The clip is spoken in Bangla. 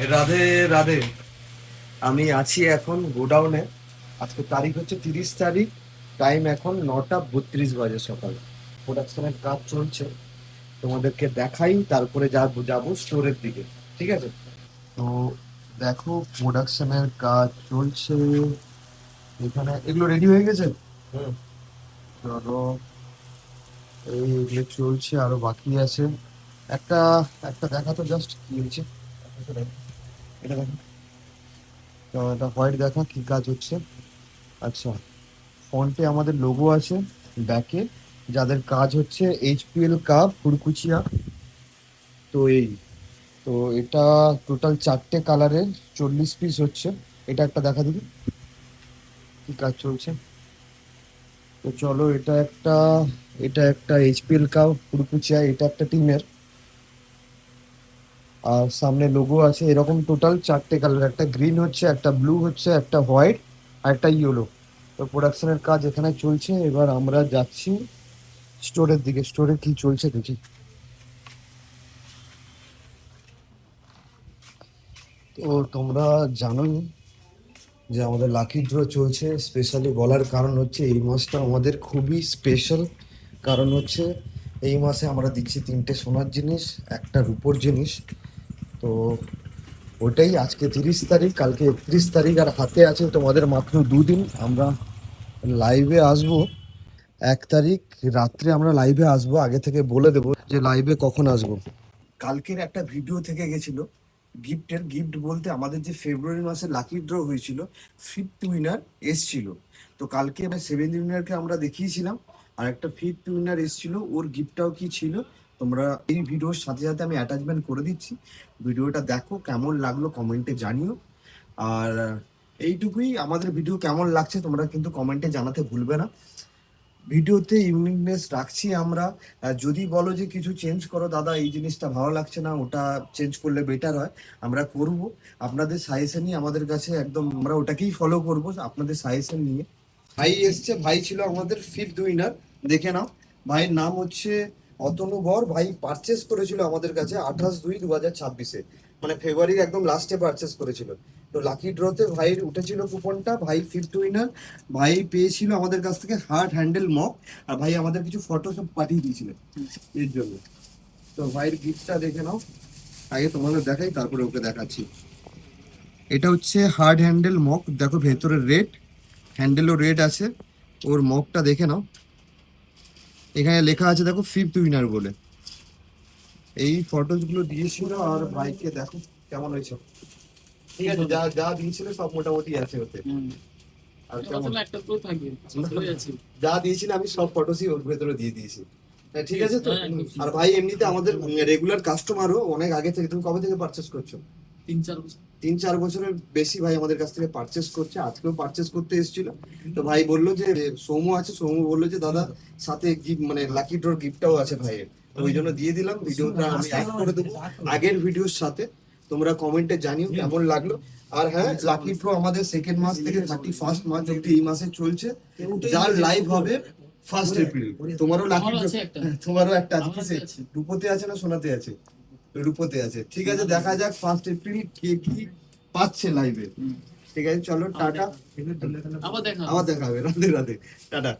রাধে রাধে। আমি আছি এখন গোডাউনে। আজকে তারিখ হচ্ছে 30 তারিখ। টাইম এখন 9:32 বাজে সকাল। প্রোডাকশনের কাজ চলছে, তোমাদেরকে দেখাই, তারপরে যাবো স্টোরের দিকে। ঠিক আছে, তো দেখো প্রোডাকশনের কাজ চলছে এখানে। এগুলো রেডি হয়ে গেছে। হুম। চলো, এগুলো চলছে, আরো বাকি আছে। একটা একটা দেখা তো, জাস্ট কি হয়েছে এটা দেখো। এটা হোয়াইট দেখা কি কাজ হচ্ছে। আচ্ছা, ফ্রন্টে আমাদের লোগো আছে, ব্যাকে যাদের কাজ হচ্ছে এইচপিএল কাপ কুরকুচিয়া। তো তো এটা টোটাল 4টে কালারের 40 পিস হচ্ছে। এটা একটা দেখা দিবি কি কাজ চলছে। তো চলো, এটা একটা এইচপিএল কাপ কুরকুচিয়া, এটা একটা টিমের। আর সামনে লোগো আছে এরকম, টোটাল 4টে কালার, একটা গ্রিন হচ্ছে, একটা ব্লু হচ্ছে, একটা হোয়াইট, আর একটা ইয়েলো। তো প্রোডাকশনের কাজ এখানে চলছে। এবার আমরা যাচ্ছি স্টোরের দিকে। স্টোরে কি চলছে দেখি। তো তোমরা জানোই যে আমাদের লাকি ড্র চলছে। স্পেশালি বলার কারণ হচ্ছে এই মাসটা আমাদের খুবই স্পেশাল। কারণ হচ্ছে এই মাসে আমরা দিচ্ছি 3টে সোনার জিনিস, একটা রূপোর জিনিস। তো ওটাই আজকে 30 তারিখ, কালকে 31 তারিখ, আর হাতে আছে তোমাদের মাত্র 2 দিন। আমরা লাইভে আসবো 1 তারিখ রাত্রে। আমরা লাইভে আসবো, আগে থেকে বলে দেবো যে লাইভে কখন আসবো। কালকের একটা ভিডিও থেকে গেছিল গিফট বলতে আমাদের যে ফেব্রুয়ারি মাসে লাকি ড্র হয়েছিল, ফিফথ উইনার এসছিল। তো কালকে সেভেন্থ উইনারকে আমরা দেখিয়েছিলাম, আর একটা ফিফথ উইনার এসছিল, ওর গিফটটাও কি ছিল তোমরা এই ভিডিওর সাথে সাথে আমি অ্যাটাচমেন্ট করে দিচ্ছি। ভিডিওটা দেখো, কেমন লাগলো কমেন্টে জানিও। আর এইটুকুই, আমাদের ভিডিও কেমন লাগছে তোমরা কিন্তু কমেন্টে জানাতে ভুলবে না। ভিডিওতে ইউনিকনেস রাখছি আমরা। যদি বলো যে কিছু চেঞ্জ করো দাদা, এই জিনিসটা ভালো লাগছে না, ওটা চেঞ্জ করলে বেটার হয়, আমরা করব। আপনাদের সাজেশনই আমাদের কাছে একদম, আমরা ওটাকেই ফলো করব আপনাদের সাজেশন নিয়ে। ভাই এসছে, ভাই ছিল আমাদের ফিফথ উইনার। দেখে নাও, ভাইয়ের নাম হচ্ছে অতনু বর। ভাই পারচেস করেছিল আমাদের কাছে 28/2/2026-এ, মানে ফেব্রুয়ারির একদম লাস্টে পারচেস করেছিল। তো লাকি ড্রতে ভাইয়ের উঠেছিল কুপনটা, ভাই ফিফথ উইনার। ভাই পেয়েছিল আমাদের কাছ থেকে হার্ট হ্যান্ডেল মগ, আর ভাই আমাদের কিছু ফটো সব পাঠিয়ে দিয়েছিলেন এর জন্য। তো ভাইয়ের গিফটটা দেখে নাও। আগে তোমাদের দেখাই, তারপরে ওকে দেখাচ্ছি। এটা হচ্ছে হার্ড হ্যান্ডেল মগ, দেখো ভেতরে রেড, হ্যান্ডেলও রেড আছে। ওর মগটা দেখে নাও, এখানে লেখা আছে দেখো ফিফথ উইনার বলে। এই ফটোস গুলো দিয়েছিল, আর ভাইকে দেখো কেমন হয়েছে। ঠিক আছে, যা যা দিয়েছিল সব মোটামুটি আছে ওতে। আর কেমন যা দিয়েছিল আমি সব ফটোসই ওর ভেতরে দিয়ে দিয়েছি। হ্যাঁ, ঠিক আছে তো। আর ভাই এমনিতে আমাদের রেগুলার কাস্টমারও, অনেক আগে থেকে। তুমি কবে থেকে পারচেস করছো? 3-4 বছর। 3-4 বছরের বেশি ভাই আমাদের কাছ থেকে পারচেস করছে, আজকেও পারচেস করতে এসেছিল। তো ভাই বললো যে সৌম্য আছে, সৌম্য বললো যে দাদা সাথে গিফট, মানে লাকি ড্রর গিফটটাও আছে ভাইয়ের। তো ওই জন্য দিয়ে দিলাম। ভিডিওটা আমি অ্যাড করে দেবো আগের ভিডিওর সাথে। তোমরা কমেন্টে জানিও কেমন লাগলো। আর হ্যাঁ, লাকি ড্র আমাদের সেকেন্ড মাস থেকে 31 মার্চ অব্দি এই মাসে চলছে, যার লাইভ হবে 1 এপ্রিল। তোমারও লাকি ড্র, তোমারও একটা আছে। কিসে? রূপোতে আছে না সোনাতে আছে? রূপোতে আছে। ঠিক আছে, দেখা যাক 1 এপ্রিল কে কি পাচ্ছে লাইভে। ঠিক আছে, চলো টাটা। আবার দেখা হবে। রাধে রাধে, টাটা।